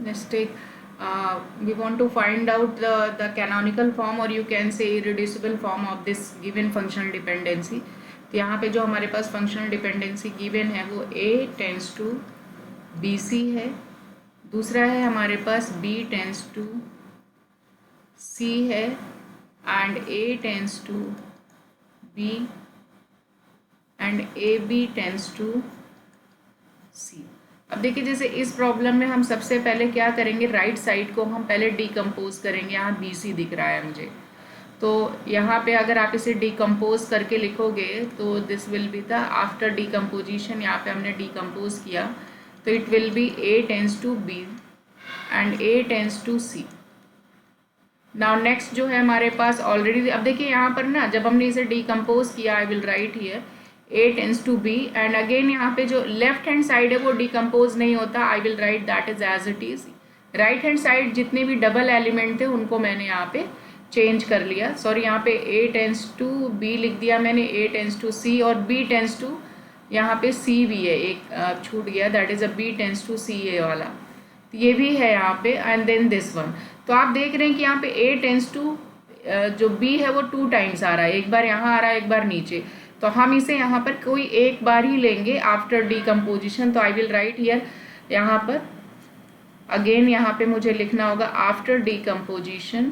let's take we want to find out the canonical form or you can say irreducible form of this given functional dependency. तो यहाँ पे जो हमारे पास functional dependency given है वो A tends to B C है, दूसरा है हमारे पास B टेंस टू C है and A tends to B and AB tends to C. अब देखिए जैसे इस प्रॉब्लम में हम सबसे पहले क्या करेंगे, राइट साइड को हम पहले डिकम्पोज करेंगे. यहाँ बी सी दिख रहा है मुझे, तो यहाँ पे अगर आप इसे डिकम्पोज करके लिखोगे तो this will be the after decomposition. यहाँ पे हमने डिकम्पोज किया तो it will be A tends to B and A tends to C. Now next जो है हमारे पास ऑलरेडी, अब देखिए यहाँ पर ना जब हमने इसे डिकम्पोज किया, I will write here A tends to B and again यहाँ पे जो लेफ्ट हैंड साइड है वो डिकम्पोज नहीं होता. I will write that is as it is. Right hand side जितने भी डबल एलिमेंट थे उनको मैंने यहाँ पे चेंज कर लिया. सॉरी, यहाँ पे A टेंस टू B लिख दिया मैंने, A टेंस टू C और B टेंस टू यहाँ पे C भी है, एक छूट गया, that is a B tends to C ये वाला, तो ये भी है यहाँ पे एंड देन दिस वन. तो आप देख रहे हैं कि यहाँ पे A टेंस टू जो B है वो 2 टाइम्स आ रहा है, एक बार यहाँ आ रहा है एक बार नीचे. तो हम इसे यहाँ पर कोई एक बार ही लेंगे आफ्टर डिकम्पोजिशन. तो आई विल राइट हियर, यहाँ पर अगेन यहाँ पे मुझे लिखना होगा आफ्टर डिकम्पोजिशन.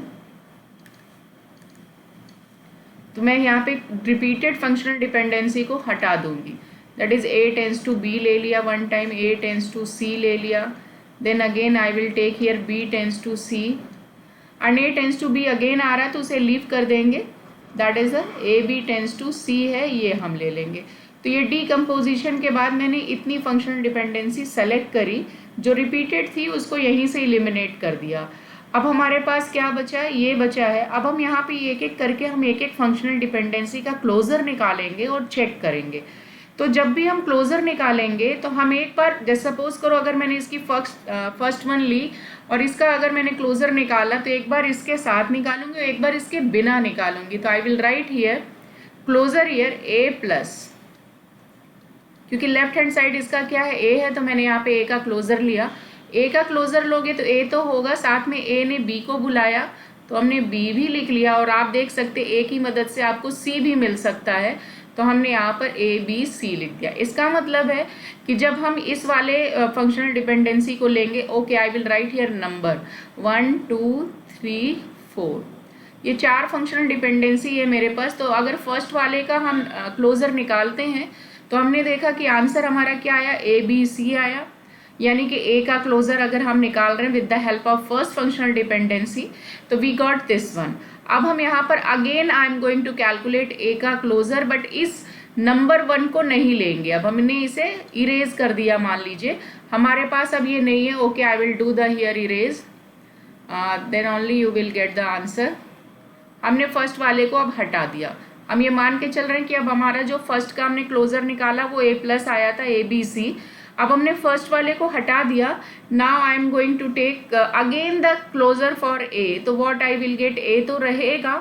तो मैं यहाँ पे रिपीटेड फंक्शनल डिपेंडेंसी को हटा दूंगी. That is A tends to B ले लिया one time, A tends to C ले लिया, then again I will take here B tends to C and A tends to B again आ रहा है तो उसे लीव कर देंगे. That is A B tends to C है, ये हम ले लेंगे. तो ये डिकम्पोजिशन के बाद मैंने इतनी फंक्शनल डिपेंडेंसी सेलेक्ट करी, जो रिपीटेड थी उसको यहीं से इलिमिनेट कर दिया. अब हमारे पास क्या बचा है, ये बचा है. अब हम यहाँ पे एक एक करके हम एक एक फंक्शनल डिपेंडेंसी का क्लोजर निकालेंगे और चेक करेंगे. तो जब भी हम क्लोजर निकालेंगे तो हम एक बार, जैसे सपोज करो अगर मैंने इसकी फर्स्ट वन ली और इसका अगर मैंने क्लोजर निकाला तो एक बार इसके साथ निकालूंगी और एक बार इसके बिना निकालूंगी. तो I will write here closure here A plus, क्योंकि लेफ्ट हैंड साइड इसका क्या है A है, तो मैंने यहाँ पे A का क्लोजर लिया. A का क्लोजर लोगे तो A तो होगा, साथ में A ने B को बुलाया तो हमने B भी लिख लिया. और आप देख सकते A की मदद से आपको C भी मिल सकता है, तो हमने यहाँ पर A B C लिख दिया. इसका मतलब है कि जब हम इस वाले फंक्शनल डिपेंडेंसी को लेंगे, okay I will write here number 1 2 3 4, ये 4 फंक्शनल डिपेंडेंसी है मेरे पास. तो अगर फर्स्ट वाले का हम क्लोजर निकालते हैं तो हमने देखा कि आंसर हमारा क्या आया, A B C आया. यानी कि A का क्लोजर अगर हम निकाल रहे हैं with the help of first functional dependency, तो वी गॉट दिस वन. अब हम यहाँ पर again I am going to calculate A का क्लोजर, बट इस नंबर 1 को नहीं लेंगे. अब हमने इसे इरेज कर दिया, मान लीजिए हमारे पास अब ये नहीं है. Okay I will do the here erase, then only you will get the answer. हमने फर्स्ट वाले को अब हटा दिया. हम ये मान के चल रहे हैं कि अब हमारा जो फर्स्ट का हमने क्लोजर निकाला वो A प्लस आया था, A B C. अब हमने फर्स्ट वाले को हटा दिया. Now I am going to take again the closure for A. तो what I will get, A तो रहेगा.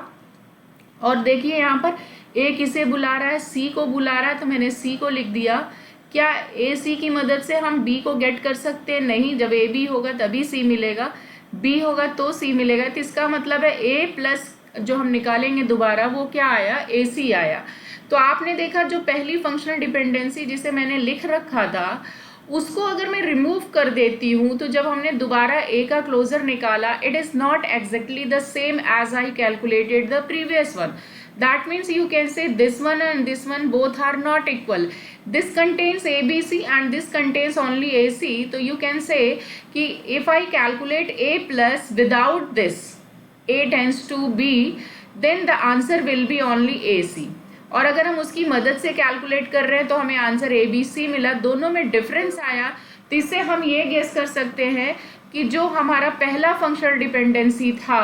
और देखिए यहाँ पर A किसे बुला रहा है, C को बुला रहा है, तो मैंने C को लिख दिया. क्या A C की मदद से हम B को गेट कर सकते हैं? नहीं, जब A B होगा तभी C मिलेगा, B होगा तो C मिलेगा. तो इसका मतलब है A प्लस जो हम निकालेंगे दोबारा वो क्या आया, AC आया. तो आपने देखा जो पहली फंक्शनल डिपेंडेंसी जिसे मैंने लिख रखा था उसको अगर मैं रिमूव कर देती हूँ तो जब हमने दोबारा A का क्लोजर निकाला, it is not exactly the same as I calculated the previous one. That means you can say this one and this one both are not equal. This contains ABC and this contains only AC. So you can say कि if I calculate A plus without this A tends to B, then the answer will be only AC. और अगर हम उसकी मदद से calculate कर रहे हैं तो हमें आंसर ABC मिला. दोनों में डिफरेंस आया, तो इससे हम ये गेस कर सकते हैं कि जो हमारा पहला फंक्शनल डिपेंडेंसी था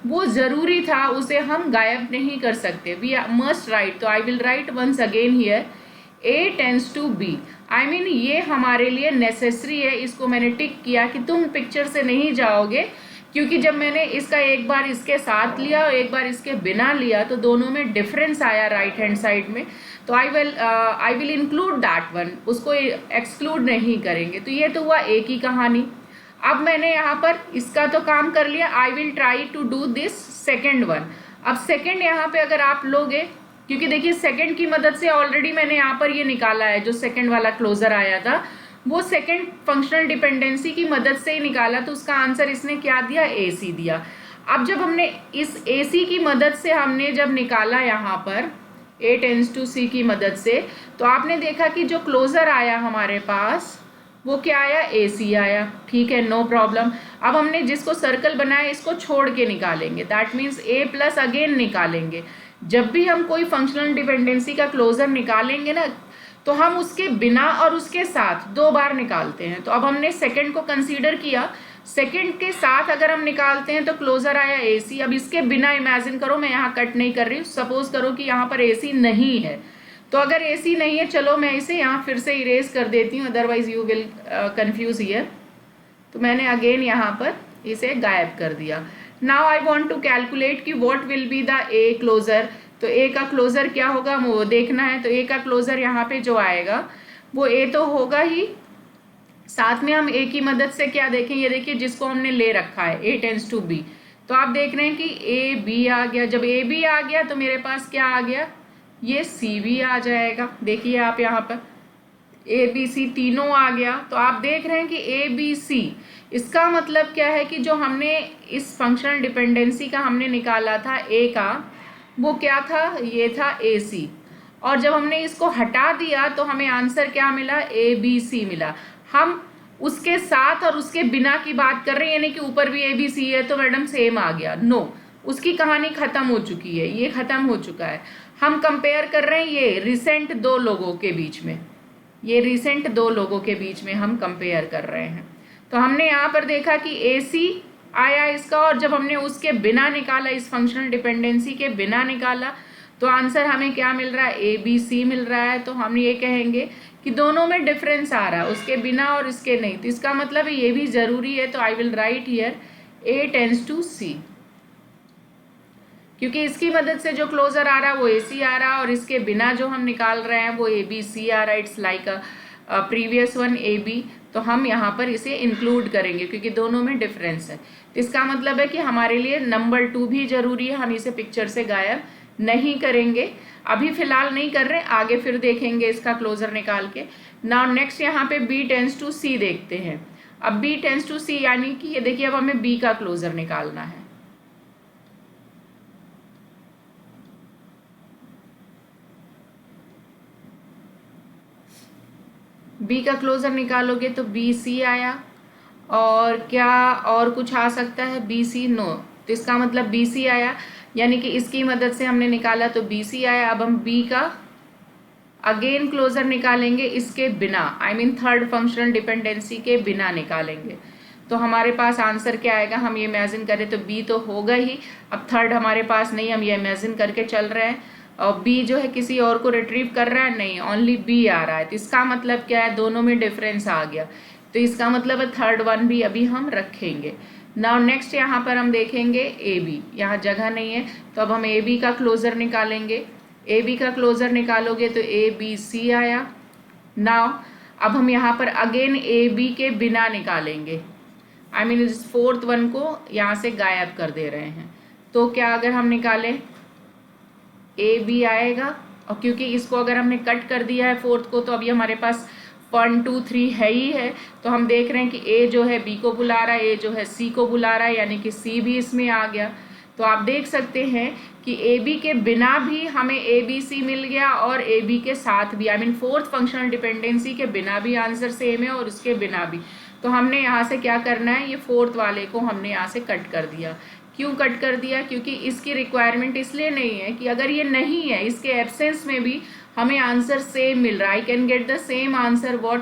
वो ज़रूरी था, उसे हम गायब नहीं कर सकते. We must write. तो I will write once again here A tends to B. I mean ये हमारे लिए नेसेसरी है. इसको मैंने टिक किया कि तुम पिक्चर से नहीं जाओगे, क्योंकि जब मैंने इसका एक बार इसके साथ लिया और एक बार इसके बिना लिया तो दोनों में डिफरेंस आया राइट हैंड साइड में. तो I will include that one, उसको एक्सक्लूड नहीं करेंगे. तो ये तो हुआ A की कहानी. अब मैंने यहाँ पर इसका तो काम कर लिया, I will try to do this second one. अब सेकेंड यहाँ पे अगर आप लोगे, क्योंकि देखिए सेकेंड की मदद से ऑलरेडी मैंने यहाँ पर ये निकाला है, जो सेकेंड वाला क्लोजर आया था वो सेकेंड फंक्शनल डिपेंडेंसी की मदद से ही निकाला, तो उसका आंसर इसने क्या दिया, AC दिया। अब जब हमने इस AC की मदद से हमने जब निकाला यहाँ पर A टेंड्स टू C की मदद से, तो आपने देखा कि जो क्लोजर आया हमारे पास वो क्या आया, AC आया। ठीक है, नो प्रॉब्लम। अब हमने जिसको सर्कल बनाया इसको छोड़ के निकालेंगे, that means A plus again निकालेंगे। जब भी हम कोई फंक्शनल डिपेंडेंसी का क्लोजर निकालेंगे ना, तो हम उसके बिना और उसके साथ 2 बार निकालते हैं। तो अब हमने सेकंड को कंसीडर किया, सेकंड के साथ अगर हम निकालते हैं तो क्लोजर आया AC। अब इसके बिना इमेजिन करो, मैं यहाँ कट नहीं कर रही हूँ, सपोज करो कि यहाँ पर AC नहीं है, तो अगर AC नहीं है, चलो मैं इसे यहाँ फिर से इरेज कर देती हूँ, otherwise you will confuse here. तो मैंने अगेन यहाँ पर इसे गायब कर दिया। Now I want to calculate कि what will be the A closure. तो A का क्लोजर क्या होगा वो देखना है। तो A का क्लोजर यहाँ पे जो आएगा वो A तो होगा ही, साथ में हम A की मदद से क्या देखें, ये देखिए जिसको हमने ले रखा है A टेंड्स टू B, तो आप देख रहे हैं कि A B आ गया। जब A B आ गया तो मेरे पास क्या आ गया, ये C भी आ जाएगा। देखिए आप यहाँ पर A B C तीनों आ गया। तो आप देख रहे हैं कि A B C, इसका मतलब क्या है कि जो हमने इस फंक्शनल डिपेंडेंसी का हमने निकाला था A का, वो क्या था, ये था AC। और जब हमने इसको हटा दिया तो हमें आंसर क्या मिला, ABC मिला। हम उसके साथ और उसके बिना की बात कर रहे हैं, यानी कि ऊपर भी ABC है तो मैडम सेम आ गया, नो, उसकी कहानी खत्म हो चुकी है, ये खत्म हो चुका है। हम कंपेयर कर रहे हैं ये रिसेंट 2 लोगों के बीच में, ये रिसेंट 2 लोगों के बीच में हम कंपेयर कर रहे हैं। तो हमने यहाँ पर देखा कि AC आया इसका, और जब हमने उसके बिना निकाला, इस फंक्शनल डिपेंडेंसी के बिना निकाला, तो आंसर हमें क्या मिल रहा है, ABC मिल रहा है। तो हम ये कहेंगे कि दोनों में डिफरेंस आ रहा है, उसके बिना और इसके नहीं, तो इसका मतलब ये भी जरूरी है। तो I will write here A tends to C, क्योंकि इसकी मदद से जो क्लोजर आ रहा है वो AC आ रहा है, और इसके बिना जो हम निकाल रहे हैं वो ABC आ रहा है। It's like a previous one AB। तो हम यहाँ पर इसे इंक्लूड करेंगे क्योंकि दोनों में डिफरेंस है। तो इसका मतलब है कि हमारे लिए नंबर 2 भी जरूरी है, हम इसे पिक्चर से गायब नहीं करेंगे, अभी फिलहाल नहीं कर रहे, आगे फिर देखेंगे इसका क्लोजर निकाल के। नाउ नेक्स्ट यहाँ पे B टेंड्स टू C देखते हैं। अब B टेंड्स टू C यानी कि ये देखिए अब हमें B का क्लोजर निकालना है। B का क्लोजर निकालोगे तो BC आया, और क्या और कुछ आ सकता है, BC, नो। तो इसका मतलब BC आया, यानी कि इसकी मदद से हमने निकाला तो BC आया। अब हम B का अगेन क्लोजर निकालेंगे इसके बिना, I mean third functional dependency के बिना निकालेंगे। तो हमारे पास आंसर क्या आएगा, हम ये इमेजिन करें तो B तो होगा ही, अब थर्ड हमारे पास नहीं, हम ये इमेजिन करके चल रहे हैं, और B जो है किसी और को रिट्रीव कर रहा है, नहीं, ओनली B आ रहा है। तो इसका मतलब क्या है, दोनों में डिफरेंस आ गया, तो इसका मतलब है थर्ड वन भी अभी हम रखेंगे। नाउ नेक्स्ट यहाँ पर हम देखेंगे AB, यहाँ जगह नहीं है तो अब हम AB का क्लोजर निकालेंगे। AB का क्लोजर निकालोगे तो ABC आया। नाउ अब हम यहाँ पर अगेन AB के बिना निकालेंगे, आई मीन इस फोर्थ वन को यहाँ से गायब कर दे रहे हैं। तो क्या अगर हम निकालें AB आएगा, और क्योंकि इसको अगर हमने कट कर दिया है फोर्थ को, तो अभी हमारे पास 1 2 3 है ही है। तो हम देख रहे हैं कि A जो है B को बुला रहा है, A जो है C को बुला रहा है, यानी कि C भी इसमें आ गया। तो आप देख सकते हैं कि AB के बिना भी हमें ABC मिल गया, और AB के साथ भी, I mean fourth functional dependency के बिना भी आंसर सेम है, और उसके बिना भी। तो हमने यहाँ से क्या करना है, ये फोर्थ वाले को हमने यहाँ से कट कर दिया। क्यों कट कर दिया, क्योंकि इसकी रिक्वायरमेंट इसलिए नहीं है कि अगर ये नहीं है, इसके एब्सेंस में भी हमें आंसर सेम मिल रहा है, I can get the same answer what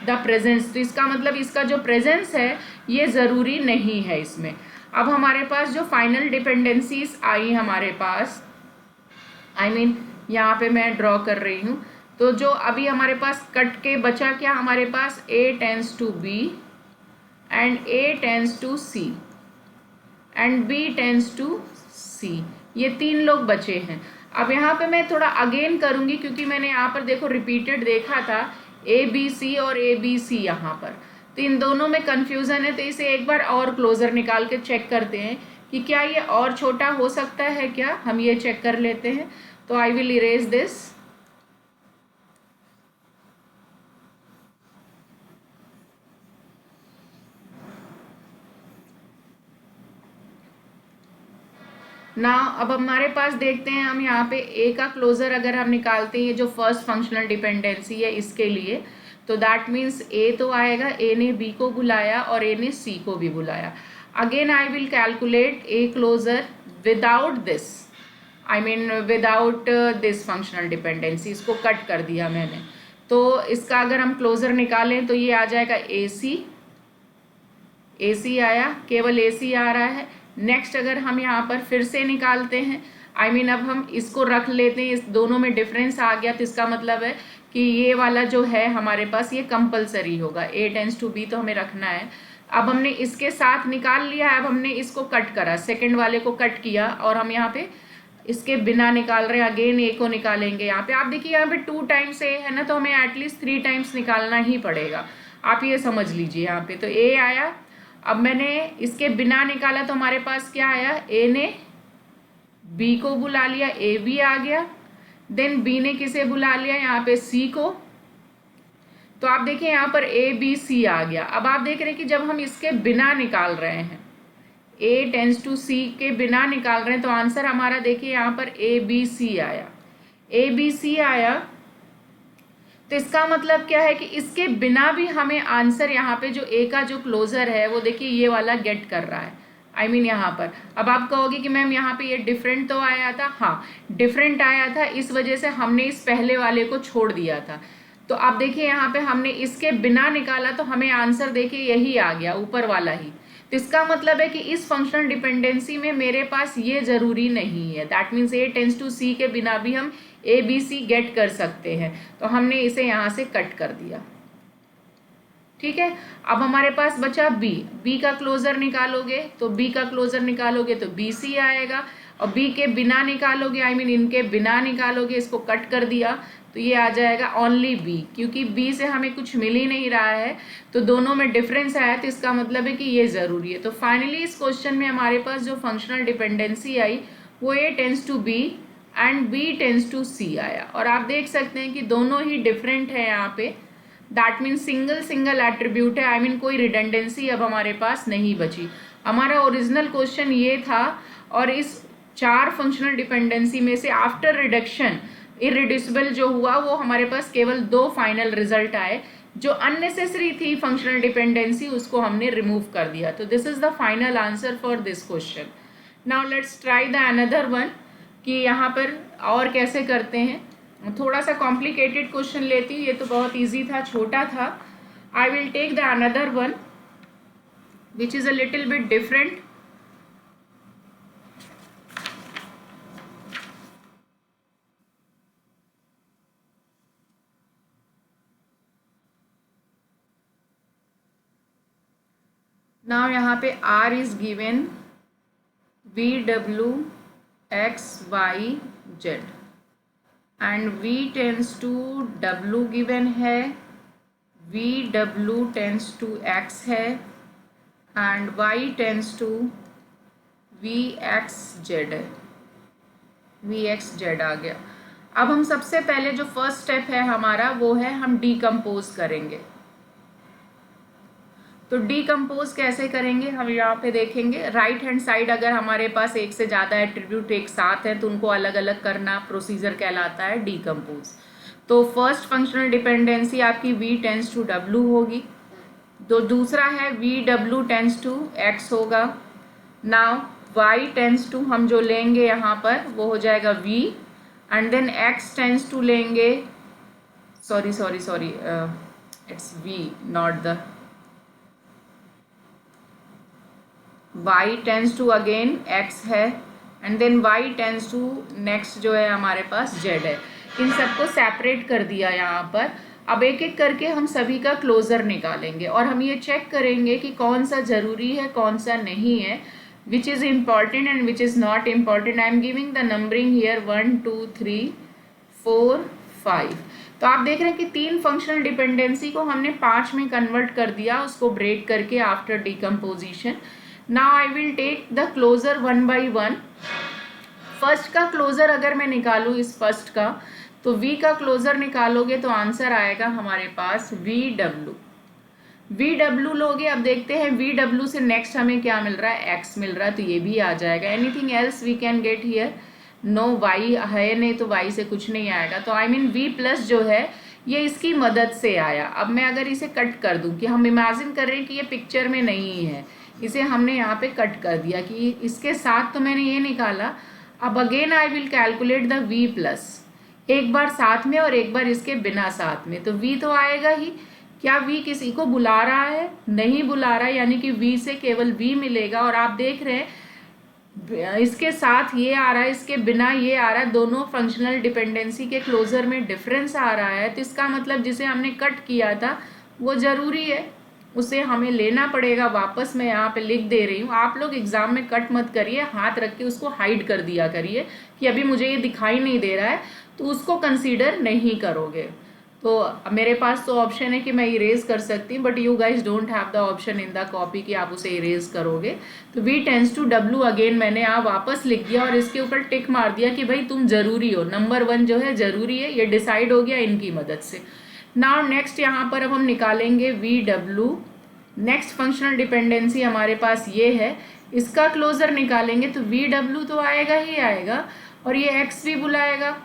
the presence. तो इसका मतलब इसका जो प्रेजेंस है ये ज़रूरी नहीं है इसमें। अब हमारे पास जो फाइनल डिपेंडेंसीज आई हमारे पास, आई मीन यहाँ पे मैं ड्रॉ कर रही हूँ, तो जो अभी हमारे पास कट के बचा क्या, हमारे पास A tends to B and A tends to C and B tends to C, ये 3 लोग बचे हैं। अब यहाँ पे मैं थोड़ा अगेन करूँगी क्योंकि मैंने यहाँ पर देखो रिपीटेड देखा था ABC और ABC यहाँ पर, तो इन दोनों में कंफ्यूजन है, तो इसे एक बार और क्लोजर निकाल के चेक करते हैं कि क्या ये और छोटा हो सकता है क्या, हम ये चेक कर लेते हैं। तो आई विल इरेज दिस। ना अब हमारे पास देखते हैं, हम यहाँ पे ए का क्लोजर अगर हम निकालते हैं, ये जो फर्स्ट फंक्शनल डिपेंडेंसी है इसके लिए, तो दैट मीन्स ए तो आएगा, ए ने बी को बुलाया और ए ने सी को भी बुलाया। Again I will calculate A closure without this, I mean without this functional dependency, इसको कट कर दिया मैंने। तो इसका अगर हम क्लोजर निकालें तो ये आ जाएगा ए सी आया, केवल ए सी आ रहा है। नेक्स्ट अगर हम यहाँ पर फिर से निकालते हैं, आई मीन अब हम इसको रख लेते हैं, इस दोनों में डिफरेंस आ गया, तो इसका मतलब है कि ये वाला जो है हमारे पास ये कंपलसरी होगा, ए टेंस टू बी तो हमें रखना है। अब हमने इसके साथ निकाल लिया है, अब हमने इसको कट करा, सेकंड वाले को कट किया और हम यहाँ पे इसके बिना निकाल रहे हैं। अगेन ए को निकालेंगे, यहाँ पे आप देखिए यहाँ पे 2 टाइम्स ए है ना, तो हमें एटलीस्ट 3 टाइम्स निकालना ही पड़ेगा, आप ये समझ लीजिए। यहाँ पे तो ए आया, अब मैंने इसके बिना निकाला तो हमारे पास क्या आया, ए ने बी को बुला लिया, ए बी आ गया, देन बी ने किसे बुला लिया, यहाँ पे सी को। तो आप देखिए यहाँ पर ए बी सी आ गया। अब आप देख रहे हैं कि जब हम इसके बिना निकाल रहे हैं, ए टेंस टू सी के बिना निकाल रहे हैं, तो आंसर हमारा देखिए यहाँ पर ए बी सी आया, ए बी सी आया। तो इसका मतलब क्या है कि इसके बिना भी हमें आंसर यहाँ पे जो ए का जो क्लोजर है वो देखिए ये वाला गेट कर रहा है, आई मीन यहाँ पर। अब आप कहोगे कि मैम यहाँ पे ये डिफरेंट तो आया था, हाँ डिफरेंट आया था, इस वजह से हमने इस पहले वाले को छोड़ दिया था। तो आप देखिए यहाँ पे हमने इसके बिना निकाला तो हमें आंसर देखिए यही आ गया, ऊपर वाला ही। तो इसका मतलब है कि इस फंक्शनल डिपेंडेंसी में मेरे पास ये जरूरी नहीं है, that means A tends to C के बिना भी हम ए बी सी गेट कर सकते हैं, तो हमने इसे यहाँ से कट कर दिया। ठीक है, अब हमारे पास बचा बी, बी का क्लोजर निकालोगे तो बी का क्लोजर निकालोगे तो बी सी आएगा, और बी के बिना निकालोगे, आई मीन इनके बिना निकालोगे, इसको कट कर दिया तो ये आ जाएगा ओनली बी, क्योंकि बी से हमें कुछ मिल ही नहीं रहा है, तो दोनों में डिफरेंस आया, तो इसका मतलब है कि ये ज़रूरी है। तो फाइनली इस क्वेश्चन में हमारे पास जो फंक्शनल डिपेंडेंसी आई वो A tends to B and B tends to C आया। और आप देख सकते हैं कि दोनों ही डिफरेंट है यहाँ पे, दैट मीन सिंगल एट्रीब्यूट है, आई मीन कोई रिडंडेंसी अब हमारे पास नहीं बची। हमारा ओरिजिनल क्वेश्चन ये था, और इस 4 फंक्शनल डिपेंडेंसी में से आफ्टर रिडक्शन इररिड्यूसिबल जो हुआ वो हमारे पास केवल 2 फाइनल रिजल्ट आए, जो अननेसेसरी थी फंक्शनल डिपेंडेंसी उसको हमने रिमूव कर दिया। तो this is the final answer for this question. Now let's try the another one, कि यहाँ पर और कैसे करते हैं। थोड़ा सा कॉम्प्लिकेटेड क्वेश्चन लेती हूँ, ये तो बहुत इजी था, छोटा था। I will take the another one which is a little bit different. Now यहाँ पे R is given VW X Y Z and V tends to W given है, VW टेंस टू X है and Y tends to VXZ है, VXZ आ गया। अब हम सबसे पहले जो फर्स्ट स्टेप है हमारा वो है हम डीकम्पोज करेंगे। तो डीकम्पोज कैसे करेंगे हम यहाँ पे देखेंगे। राइट हैंड साइड अगर हमारे पास एक से ज़्यादा एट्रीब्यूट एक साथ है तो उनको अलग अलग करना प्रोसीजर कहलाता है डीकम्पोज। तो फर्स्ट फंक्शनल डिपेंडेंसी आपकी V टेंस टू W होगी, तो दूसरा है VW टेंस टू X होगा। नाउ Y टेंस टू हम जो लेंगे यहाँ पर वो हो जाएगा V, and then X tends to लेंगे, sorry it's V not the, y tends to again x है, and then y tends to next जो है हमारे पास z है। इन सबको सेपरेट कर दिया यहाँ पर। अब एक एक करके हम सभी का क्लोजर निकालेंगे और हम ये चेक करेंगे कि कौन सा ज़रूरी है कौन सा नहीं है, which is important and which is not important. I am giving the numbering here 1 2 3 4 5। तो आप देख रहे हैं कि 3 फंक्शनल डिपेंडेंसी को हमने 5 में कन्वर्ट कर दिया, उसको ब्रेक करके after decomposition. Now I will take the closure one by one. First का क्लोजर अगर मैं निकालूँ इस फर्स्ट का, तो v का क्लोजर निकालोगे तो आंसर आएगा हमारे पास VW लोगे। अब देखते हैं VW से नेक्स्ट हमें क्या मिल रहा है, x मिल रहा है, तो ये भी आ जाएगा। Anything else we can get here? No, y है नहीं तो y से कुछ नहीं आएगा। तो आई मीन v प्लस जो है ये इसकी मदद से आया। अब मैं अगर इसे कट कर दूं, कि हम इमेजिन कर रहे हैं कि ये पिक्चर में नहीं है, इसे हमने यहाँ पे कट कर दिया कि इसके साथ तो मैंने ये निकाला। अब again I will calculate the v plus, एक बार साथ में और एक बार इसके बिना साथ में, तो v तो आएगा ही। क्या v किसी को बुला रहा है? नहीं बुला रहा है, यानी कि v से केवल v मिलेगा। और आप देख रहे हैं इसके साथ ये आ रहा है, इसके बिना ये आ रहा है, दोनों फंक्शनल डिपेंडेंसी के क्लोजर में डिफरेंस आ रहा है। तो इसका मतलब जिसे हमने कट किया था वो ज़रूरी है, उसे हमें लेना पड़ेगा वापस। मैं यहाँ पे लिख दे रही हूँ, आप लोग एग्जाम में कट मत करिए, हाथ रख के उसको हाइड कर दिया करिए कि अभी मुझे ये दिखाई नहीं दे रहा है, तो उसको कंसीडर नहीं करोगे। तो मेरे पास तो ऑप्शन है कि मैं इरेज कर सकती हूँ, but you guys don't have the option in the copy कि आप उसे इरेज करोगे। तो v tends to w again मैंने यहाँ वापस लिख दिया और इसके ऊपर टिक मार दिया कि भाई तुम जरूरी हो, नंबर 1 जो है जरूरी है, ये डिसाइड हो गया इनकी मदद से। नाउ नेक्स्ट यहाँ पर अब हम निकालेंगे VW। नेक्स्ट फंक्शनल डिपेंडेंसी हमारे पास ये है, इसका क्लोजर निकालेंगे तो VW तो आएगा ही आएगा, और ये x भी बुलाएगा।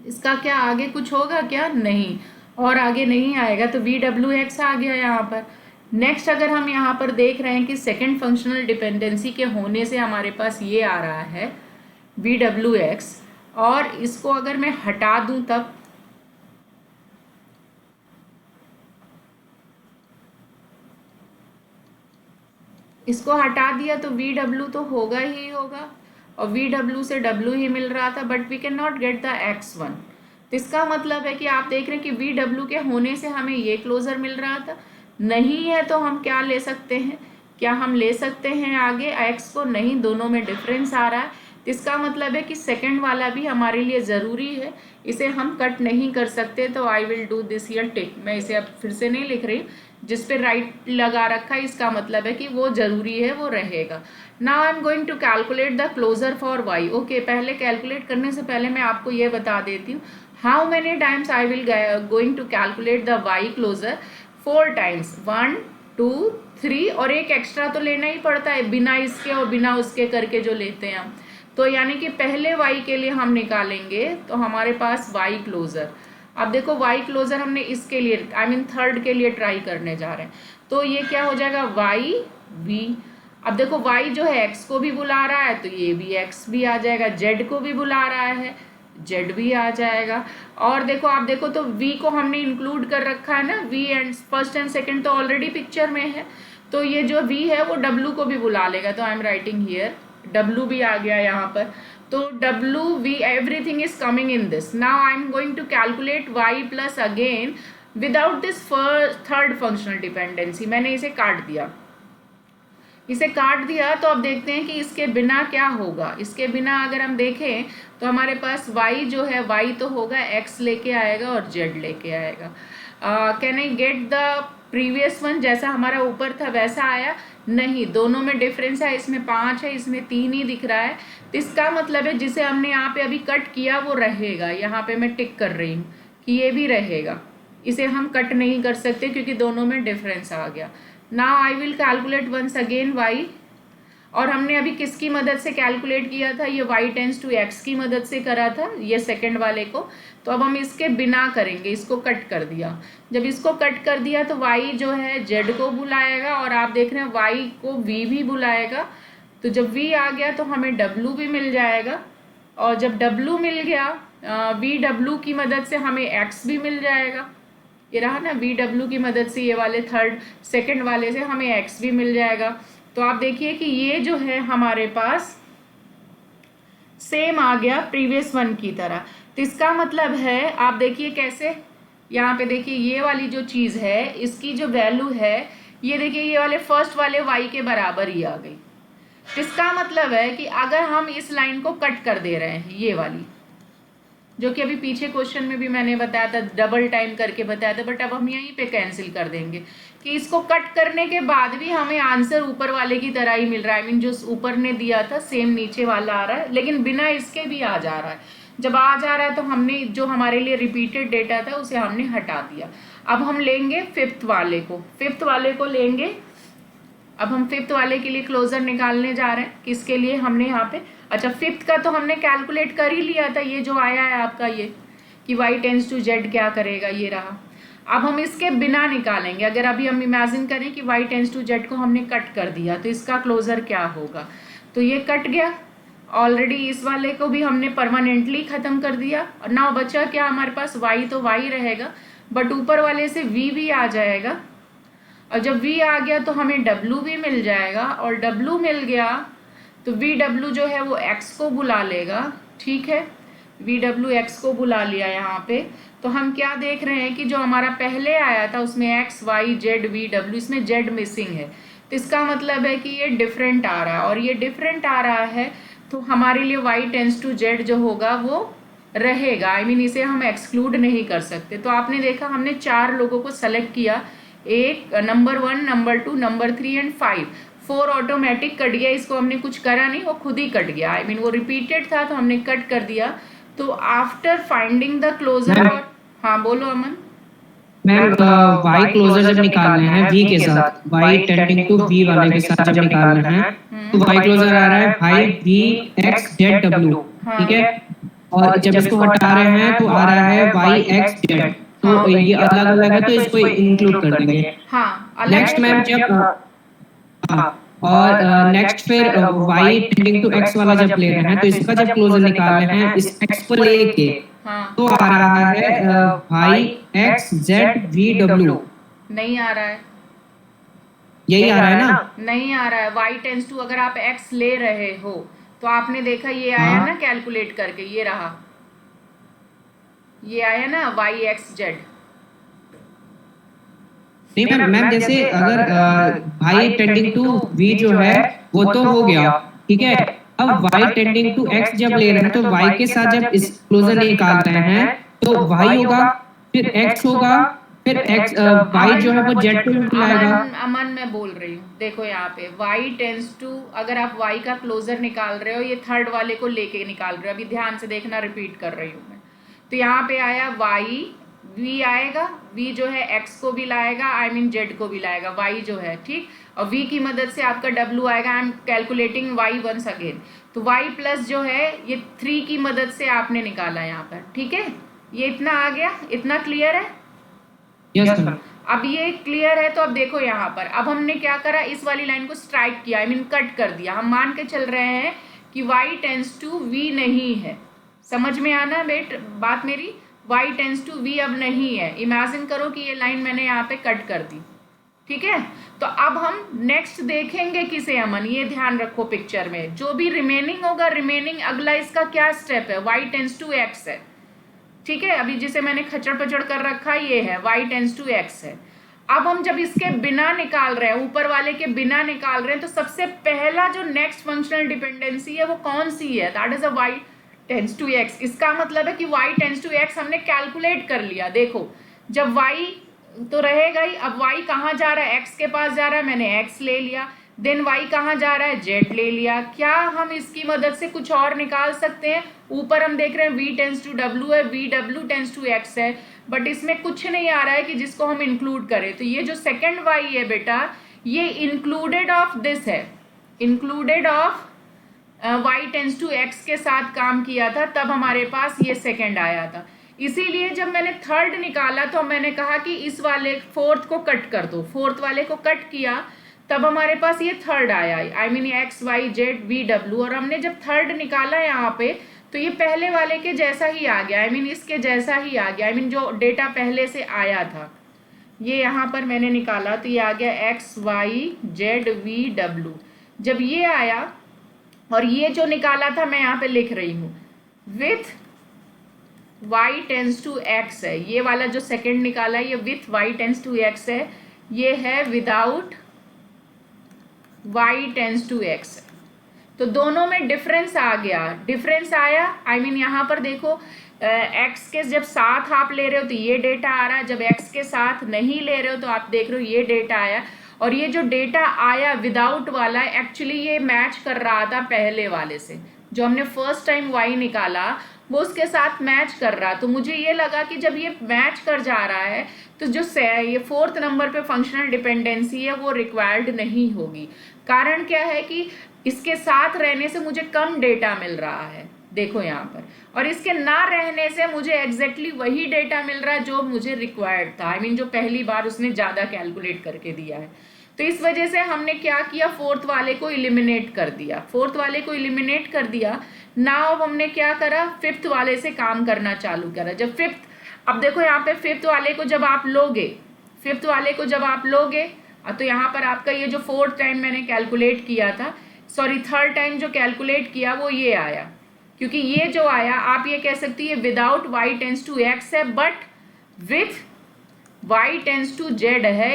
इसका क्या आगे कुछ होगा क्या? नहीं, और आगे नहीं आएगा, तो VWX आ गया यहाँ पर। नेक्स्ट अगर हम यहाँ पर देख रहे हैं कि सेकेंड फंक्शनल डिपेंडेंसी के होने से हमारे पास ये आ रहा है VWX, और इसको अगर मैं हटा दूं तब इसको हटा दिया तो VW तो होगा ही होगा, और VW से W ही मिल रहा था, but we can not get the X1। तो इसका मतलब है कि आप देख रहे हैं कि VW के होने से हमें ये क्लोजर मिल रहा था, नहीं है तो हम क्या ले सकते हैं? क्या हम ले सकते हैं आगे X को? नहीं, दोनों में डिफरेंस आ रहा है। तो इसका मतलब है कि सेकंड वाला भी हमारे लिए ज़रूरी है, इसे हम कट नहीं कर सकते। तो I will do this here tick. मैं इसे अब फिर से नहीं लिख रही, जिस पे राइट लगा रखा है इसका मतलब है कि वो ज़रूरी है, वो रहेगा। Now I am going to calculate the closure for y। Okay, पहले कैलकुलेट करने से पहले मैं आपको ये बता देती हूँ how many times I will going to calculate the y closure. 4 times, 1 2 3, और एक एक्स्ट्रा तो लेना ही पड़ता है, बिना इसके और बिना उसके करके जो लेते हैं हम। तो यानी कि पहले y के लिए हम निकालेंगे तो हमारे पास y क्लोजर। अब देखो y क्लोजर हमने इसके लिए आई मीन थर्ड के लिए ट्राई करने जा रहे हैं, तो ये क्या हो जाएगा y v। अब देखो y जो है x को भी बुला रहा है, तो ये भी x भी आ जाएगा, z को भी बुला रहा है, z भी आ जाएगा। और देखो आप देखो तो v को हमने इंक्लूड कर रखा है ना, v and first and second तो ऑलरेडी पिक्चर में है, तो ये जो v है वो w को भी बुला लेगा। तो I am writing here w भी आ गया यहाँ पर, तो w v everything is coming in this. Now I am going to calculate y plus again without this third functional dependency। मैंने इसे काट दिया, तो अब देखते हैं कि इसके बिना क्या होगा। इसके बिना अगर हम देखें तो हमारे पास y जो है, y तो होगा x लेके आएगा और z लेके आएगा। Can I get the previous one? जैसा हमारा ऊपर था वैसा आया? नहीं, दोनों में डिफरेंस है, इसमें 5 है, इसमें 3 ही दिख रहा है। तो इसका मतलब है जिसे हमने यहाँ पे अभी कट किया वो रहेगा। यहाँ पे मैं टिक कर रही हूँ कि ये भी रहेगा, इसे हम कट नहीं कर सकते क्योंकि दोनों में डिफरेंस आ गया। Now I will calculate once again y, और हमने अभी किसकी मदद से कैलकुलेट किया था? ये y टेंस टू x की मदद से करा था, ये सेकंड वाले को। तो अब हम इसके बिना करेंगे, इसको कट कर दिया। जब इसको कट कर दिया तो y जो है z को बुलाएगा, और आप देख रहे हैं y को v भी बुलाएगा। तो जब v आ गया तो हमें w भी मिल जाएगा, और जब w मिल गया VW की मदद से हमें x भी मिल जाएगा। ये रहा ना, VW की मदद से ये वाले थर्ड सेकंड वाले से हमें x भी मिल जाएगा। तो आप देखिए कि ये जो है हमारे पास सेम आ गया प्रीवियस वन की तरह। तो इसका मतलब है, आप देखिए कैसे, यहाँ पे देखिए ये वाली जो चीज़ है इसकी जो वैल्यू है, ये देखिए ये वाले फर्स्ट वाले y के बराबर ही आ गई। तो इसका मतलब है कि अगर हम इस लाइन को कट कर दे रहे हैं, ये वाली, जो कि अभी पीछे क्वेश्चन में भी मैंने बताया था, डबल टाइम करके बताया था, बट अब हम यहीं पे कैंसिल कर देंगे कि इसको कट करने के बाद भी हमें आंसर ऊपर वाले की तरह ही मिल रहा है। आई मीन जो ऊपर ने दिया था सेम नीचे वाला आ रहा है, लेकिन बिना इसके भी आ जा रहा है। जब आ जा रहा है तो हमने जो हमारे लिए रिपीटेड डेटा था उसे हमने हटा दिया। अब हम लेंगे फिफ्थ वाले को लेंगे। अब हम फिफ्थ वाले के लिए क्लोजर निकालने जा रहे हैं। किसके लिए? हमने यहाँ पे, अच्छा फिफ्थ का तो हमने कैलकुलेट कर ही लिया था, ये जो आया है आपका ये कि y टेंस टू z क्या करेगा, ये रहा। अब हम इसके बिना निकालेंगे। अगर अभी हम इमेजिन करें कि y टेंस टू z को हमने कट कर दिया तो इसका क्लोजर क्या होगा? तो ये कट गया ऑलरेडी, इस वाले को भी हमने परमानेंटली खत्म कर दिया। और नाउ बचा क्या हमारे पास? y, तो y रहेगा, बट ऊपर वाले से v भी आ जाएगा। और जब v आ गया तो हमें w भी मिल जाएगा, और w मिल गया तो vw जो है वो x को बुला लेगा। ठीक है, vw x को बुला लिया यहाँ पे। तो हम क्या देख रहे हैं कि जो हमारा पहले आया था उसमें x, y, z, vw, इसमें z मिसिंग है, तो इसका मतलब है कि ये डिफरेंट आ रहा है। और ये डिफरेंट आ रहा है तो हमारे लिए y टेंस टू z जो होगा वो रहेगा। आई मीन इसे हम एक्सक्लूड नहीं कर सकते। तो आपने देखा हमने 4 लोगों को सेलेक्ट किया, एक number 1, number 2, number 3 and 5। 4 automatic cut गया, इसको हमने कुछ करा नहीं, वो खुद ही कट गया। आई मीन वो रिपीटेड था तो हमने कट कर दिया। तो आफ्टर फाइंडिंग द क्लोजर, हाँ बोलो अमन। मैम y क्लोजर जब निकालने हैं v के साथ, y टेंडिंग टू v वाले के साथ जब निकालना है तो y क्लोजर आ रहा है भाई v x z w, ठीक है। और जब इसको हटा रहे हैं तो आ रहा है y x z, तो ये अलग अलग है तो इसको इंक्लूड कर देंगे। हाँ, नेक्स्ट मैम जब और नेक्स्ट फिर y टेंडिंग टू x वाला जब ले रहे हैं तो इसका जब क्लोजर निकाल रहे हैं इस x को लेके, तो आ रहा है y x z v w। नहीं आ रहा है, यही आ रहा है ना? नहीं आ रहा है। y टेंस टू अगर आप x ले रहे हो तो आपने देखा ये आया ना कैलकुलेट करके, ये रहा, ये आया ना y x z। नहीं मैम जैसे अगर y टेंडिंग टू v जो है वो तो हो गया, ठीक है। अब y टेंडिंग टू x जब ले रहे हैं तो y के साथ जब इस क्लोजर निकाल रहे हैं तो y होगा, फिर x होगा, फिर x y जो है वो z को मिलाएगा। अमन मैं बोल रही हूँ, देखो यहाँ पे y टेंस टू, अगर आप y का क्लोजर निकाल रहे हो, ये थर्ड वाले को लेके निकाल रहे हो, अभी ध्यान से देखना, रिपीट कर रही हूँ मैं। तो यहाँ पे आया y, v आएगा, v जो है x को भी लाएगा, आई मीन z को भी लाएगा, y जो है, ठीक। और v की मदद से आपका w आएगा। I am calculating y once again. तो y प्लस जो है ये 3 की मदद से आपने निकाला यहाँ पर, ठीक है। ये इतना आ गया, इतना क्लियर है? Yes sir. अब ये क्लियर है तो अब देखो यहाँ पर, अब हमने क्या करा, इस वाली लाइन को स्ट्राइक किया, आई मीन कट कर दिया। हम मान के चल रहे हैं कि y टेंस टू v नहीं है। समझ में आना बेट बात मेरी? y टेंस टू v अब नहीं है। इमेजिन करो कि ये लाइन मैंने यहाँ पे कट कर दी, ठीक है। तो अब हम नेक्स्ट देखेंगे किसे अमन, ये ध्यान रखो पिक्चर में, जो भी रिमेनिंग होगा, रिमेनिंग अगला इसका क्या स्टेप है, y टेंस टू x है, ठीक है। अभी जिसे मैंने खचड़ पचड़ कर रखा ये है y टेंस टू x है। अब हम जब इसके बिना निकाल रहे हैं, ऊपर वाले के बिना निकाल रहे हैं, तो सबसे पहला जो नेक्स्ट फंक्शनल डिपेंडेंसी है वो कौन सी है? That is a y tends to x। इसका मतलब है कि y टेंस टू x हमने कैलकुलेट कर लिया। देखो जब y तो रहेगा ही, अब y कहाँ जा रहा है? x के पास जा रहा है, मैंने x ले लिया। देन y कहाँ जा रहा है? z ले लिया। क्या हम इसकी मदद से कुछ और निकाल सकते हैं? ऊपर हम देख रहे हैं v टेंस टू w है, vw टेंस टू x है, बट इसमें कुछ नहीं आ रहा है कि जिसको हम इंक्लूड करें। तो ये जो सेकंड y है बेटा, ये इंक्लूडेड ऑफ दिस है, included of y tends to x के साथ काम किया था, तब हमारे पास ये सेकंड आया था। इसीलिए जब मैंने थर्ड निकाला तो मैंने कहा कि इस वाले फोर्थ को कट कर दो, फोर्थ वाले को कट किया तब हमारे पास ये थर्ड आया, I mean x y z v w। और हमने जब थर्ड निकाला यहाँ पे तो ये पहले वाले के जैसा ही आ गया, आई मीन इसके जैसा ही आ गया, आई मीन जो डेटा पहले से आया था ये यहाँ पर मैंने निकाला तो ये आ गया x y z v w। जब ये आया और ये जो निकाला था मैं यहाँ पे लिख रही हूँ with y tends to x है, ये वाला जो सेकंड निकाला है ये with y tends to x है, ये है without y tends to x है। तो दोनों में डिफरेंस आ गया, डिफरेंस आया, आई मीन यहाँ पर देखो एक्स के जब साथ आप ले रहे हो तो ये डेटा आ रहा है, जब एक्स के साथ नहीं ले रहे हो तो आप देख रहे हो ये डेटा आया। और ये जो डेटा आया विदाउट वाला एक्चुअली ये मैच कर रहा था पहले वाले से, जो हमने फर्स्ट टाइम वाई निकाला वो उसके साथ मैच कर रहा। तो मुझे ये लगा कि जब ये मैच कर जा रहा है तो जो ये 4th नंबर पे फंक्शनल डिपेंडेंसी है वो रिक्वायर्ड नहीं होगी। कारण क्या है कि इसके साथ रहने से मुझे कम डेटा मिल रहा है, देखो यहाँ पर, और इसके ना रहने से मुझे एग्जैक्टली वही डेटा मिल रहा है जो मुझे रिक्वायर्ड था। आई मीन जो पहली बार उसने ज़्यादा कैलकुलेट करके दिया है। तो इस वजह से हमने क्या किया, 4th वाले को इलिमिनेट कर दिया, 4th वाले को इलिमिनेट कर दिया। नाउ अब हमने क्या करा, 5th वाले से काम करना चालू करा। जब 5th, अब देखो यहाँ पे 5th वाले को जब आप लोगे, 5th वाले को जब आप लोगे तो यहाँ पर आपका ये जो 4th टाइम मैंने कैलकुलेट किया था, सॉरी 3rd टाइम जो कैलकुलेट किया वो ये आया, क्योंकि ये जो आया आप ये कह सकती है without y tends to x है, but with y tends to z है।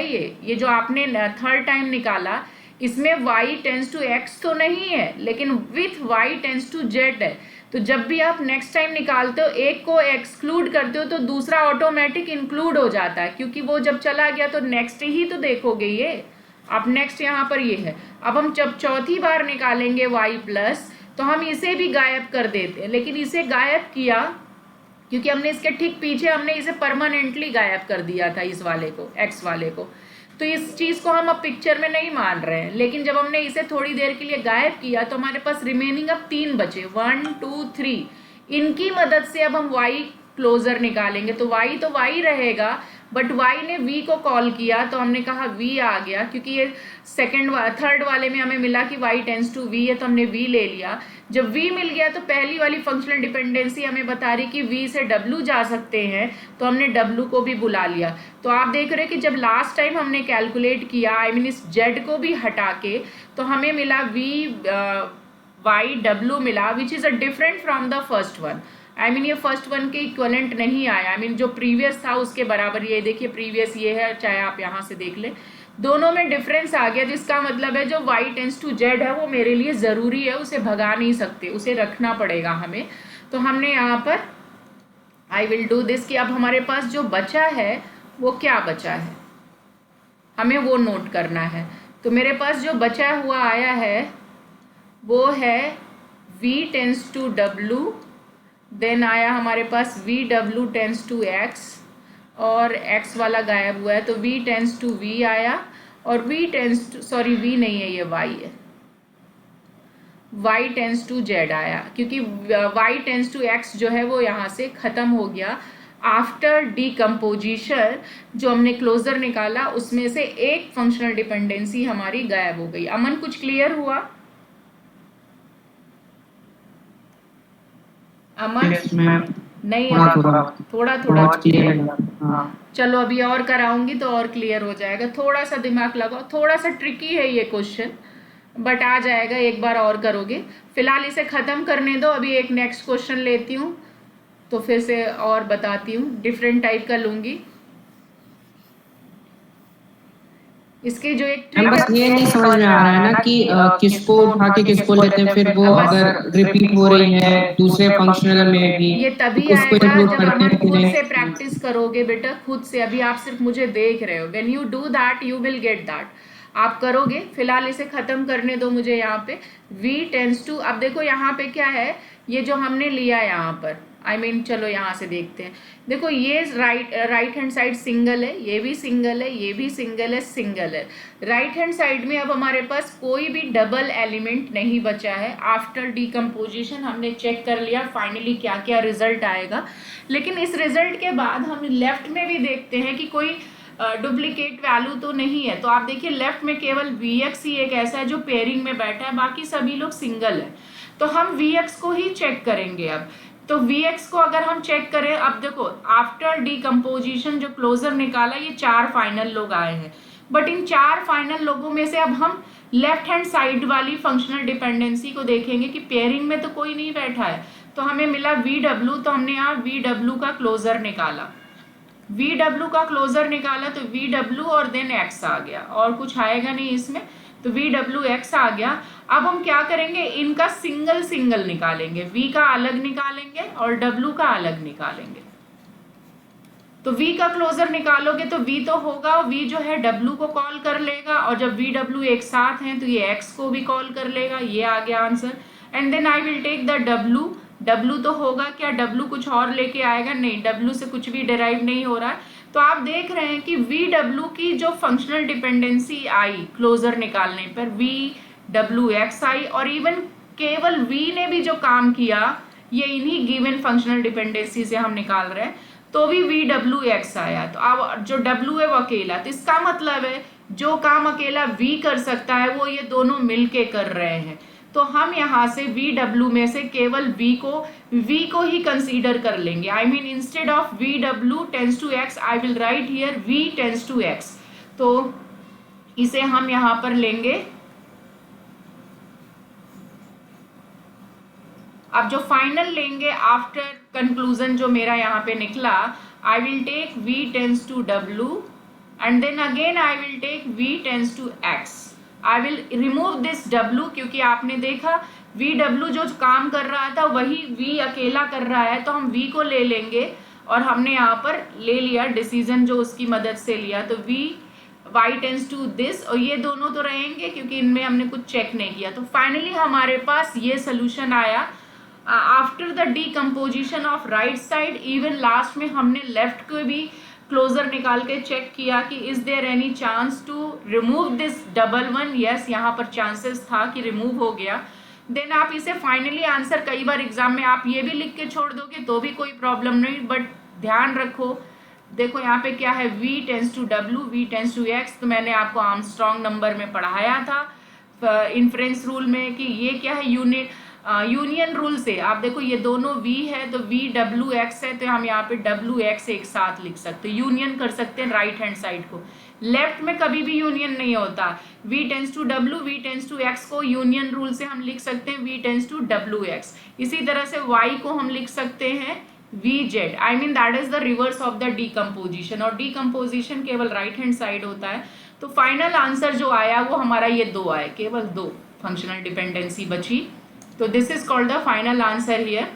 ये जो आपने 3rd टाइम निकाला इसमें y टेंस टू x तो नहीं है, लेकिन with y tends to z है। तो जब भी आप नेक्स्ट टाइम निकालते हो एक को एक्सक्लूड करते हो तो दूसरा ऑटोमेटिक इंक्लूड हो जाता है, क्योंकि वो जब चला गया तो नेक्स्ट ही तो देखोगे ये। अब नेक्स्ट यहाँ पर ये है। अब हम जब चौथी बार निकालेंगे y प्लस तो हम इसे भी गायब कर देते हैं, लेकिन इसे गायब किया क्योंकि हमने इसके ठीक पीछे हमने इसे परमानेंटली गायब कर दिया था, इस वाले को, x वाले को। तो इस चीज़ को हम अब पिक्चर में नहीं मान रहे हैं, लेकिन जब हमने इसे थोड़ी देर के लिए गायब किया तो हमारे पास रिमेनिंग अब 3 बचे, 1 2 3। इनकी मदद से अब हम y क्लोजर निकालेंगे। तो y रहेगा, बट y ने v को कॉल किया तो हमने कहा v आ गया, क्योंकि ये 3rd वाले में हमें मिला कि y टेंस टू v है तो हमने v ले लिया। जब v मिल गया तो पहली वाली फंक्शनल डिपेंडेंसी हमें बता रही कि v से w जा सकते हैं, तो हमने w को भी बुला लिया। तो आप देख रहे हैं कि जब लास्ट टाइम हमने कैलकुलेट किया, आई मीन इस z को भी हटा के, तो हमें मिला y w मिला, विच is a different from the first one. I mean ये फर्स्ट वन के इक्वलेंट नहीं आया, आई मीन जो प्रीवियस था उसके बराबर। ये देखिए प्रीवियस ये है, चाहे आप यहाँ से देख लें, दोनों में डिफरेंस आ गया, जिसका मतलब है जो y टेंस टू z है वो मेरे लिए ज़रूरी है, उसे भगा नहीं सकते, उसे रखना पड़ेगा हमें। तो हमने यहाँ पर आई विल डू दिस कि अब हमारे पास जो बचा है वो क्या बचा है हमें वो नोट करना है। तो मेरे पास जो बचा हुआ आया है वो है v tends to w, then आया हमारे पास VW टेंस टू x, और x वाला गायब हुआ है तो v टेंस टू v आया, और v tends to, sorry v नहीं है ये y है, y टेंस टू z आया, क्योंकि y टेंस टू x जो है वो यहाँ से ख़त्म हो गया। आफ्टर डीकम्पोजिशन जो हमने क्लोजर निकाला उसमें से एक फंक्शनल डिपेंडेंसी हमारी गायब हो गई। अमन कुछ क्लियर हुआ? अमन yes, नहीं थोड़ा चलो अभी और कराऊंगी तो और क्लियर हो जाएगा। थोड़ा सा दिमाग लगाओ, थोड़ा सा ट्रिकी है ये क्वेश्चन, बट आ जाएगा एक बार और करोगे। फिलहाल इसे ख़त्म करने दो, अभी एक नेक्स्ट क्वेश्चन लेती हूँ तो फिर से और बताती हूँ, डिफरेंट टाइप का लूँगी। इसके जो एक बस ये नहीं समझ में आ रहा है ना कि किसको उठा के किसको लेते हैं, फिर वो अगर रिपीट हो रही है दूसरे फंक्शनल में भी, ये तभी आएगा जब आप खुद से प्रैक्टिस करोगे बेटा, खुद से। अभी आप सिर्फ मुझे देख रहे हो, when you do that you will get that, आप करोगे। फिलहाल इसे ख़त्म करने दो मुझे। यहाँ पे v टेंस टू, अब देखो यहाँ पे क्या है, ये जो हमने लिया यहाँ पर, आई मीन चलो यहाँ से देखते हैं। देखो ये राइट हैंड साइड सिंगल है, ये भी सिंगल है, ये भी सिंगल है, सिंगल है। राइट हैंड साइड में अब हमारे पास कोई भी डबल एलिमेंट नहीं बचा है। आफ्टर डीकम्पोजिशन हमने चेक कर लिया फाइनली क्या क्या रिजल्ट आएगा, लेकिन इस रिजल्ट के बाद हम लेफ्ट में भी देखते हैं कि कोई डुप्लीकेट वैल्यू तो नहीं है। तो आप देखिए लेफ्ट में केवल Vx ही एक ऐसा है जो पेयरिंग में बैठा है, बाकी सभी लोग सिंगल है। तो हम Vx को ही चेक करेंगे अब। तो Vx को अगर हम चेक करें, अब देखो आफ्टर डीकम्पोजिशन जो क्लोजर निकाला ये 4 फाइनल लोग आए हैं, बट इन 4 फाइनल लोगों में से अब हम लेफ्ट हैंड साइड वाली फंक्शनल डिपेंडेंसी को देखेंगे कि पेयरिंग में तो कोई नहीं बैठा है। तो हमें मिला VW, तो हमने यहाँ VW का क्लोजर निकाला, VW का क्लोजर निकाला तो VW और देन X आ गया, और कुछ आएगा नहीं इसमें। तो वी डब्ल्यू एक्स आ गया। अब हम क्या करेंगे, इनका सिंगल सिंगल निकालेंगे, v का अलग निकालेंगे और w का अलग निकालेंगे। तो v का क्लोजर निकालोगे तो v तो होगा, v जो है w को कॉल कर लेगा, और जब v w एक साथ हैं तो ये x को भी कॉल कर लेगा। ये आ गया answer. And then I will take the w तो होगा क्या, w कुछ और लेके आएगा, नहीं, w से कुछ भी डिराइव नहीं हो रहा है। तो आप देख रहे हैं कि v की जो फंक्शनल डिपेंडेंसी आई क्लोजर निकालने पर v आई, और इवन केवल v ने भी जो काम किया ये इन्हीं गिवन फंक्शनल डिपेंडेंसी से हम निकाल रहे हैं, तो भी v आया। तो अब जो w है वो अकेला, तो इसका मतलब है जो काम अकेला v कर सकता है वो ये दोनों मिलके कर रहे हैं। तो हम यहाँ से v में से केवल v को ही कंसीडर कर लेंगे। I mean instead of v tends to x I will write here v tends to x। तो इसे हम यहाँ पर लेंगे। अब जो फाइनल लेंगे आफ्टर कंक्लूजन जो मेरा यहाँ पे निकला, I will take v tends to w and then again I will take v tends to x। I will remove this w, क्योंकि आपने देखा v जो काम कर रहा था वही v अकेला कर रहा है, तो हम v को ले लेंगे और हमने यहाँ पर ले लिया डिसीजन जो उसकी मदद से लिया, तो y टेंस टू दिस, और ये दोनों तो रहेंगे क्योंकि इनमें हमने कुछ चेक नहीं किया। तो फाइनली हमारे पास ये सोल्यूशन आया after the decomposition of right side. Even last में हमने लेफ्ट को भी क्लोजर निकाल के चेक किया कि is there any chance to remove this double one. Yes, यहाँ पर चांसेस था कि रिमूव हो गया। देन आप इसे फाइनली आंसर, कई बार एग्जाम में आप ये भी लिख के छोड़ दोगे तो भी कोई प्रॉब्लम नहीं, बट ध्यान रखो, देखो यहाँ पे क्या है, v tends to w, v tends to x। तो मैंने आपको आर्मस्ट्रॉन्ग नंबर में पढ़ाया था इन्फ्रेंस रूल में कि ये क्या है, यूनियन रूल से। आप देखो ये दोनों v है तो v x है, तो हम यहाँ पे x एक साथ लिख सकते हैं, यूनियन कर सकते हैं राइट हैंड साइड को। लेफ्ट में कभी भी यूनियन नहीं होता, v tends to w, v tends to x को यूनियन रूल से हम लिख सकते हैं v टेंस टू x। इसी तरह से y को हम लिख सकते हैं vz। I mean that is the reverse of the decomposition, और डीकम्पोजिशन केवल राइट हैंड साइड होता है। तो फाइनल आंसर जो आया वो हमारा ये दो आए, केवल दो फंक्शनल डिपेंडेंसी बची। तो this is called the final answer here.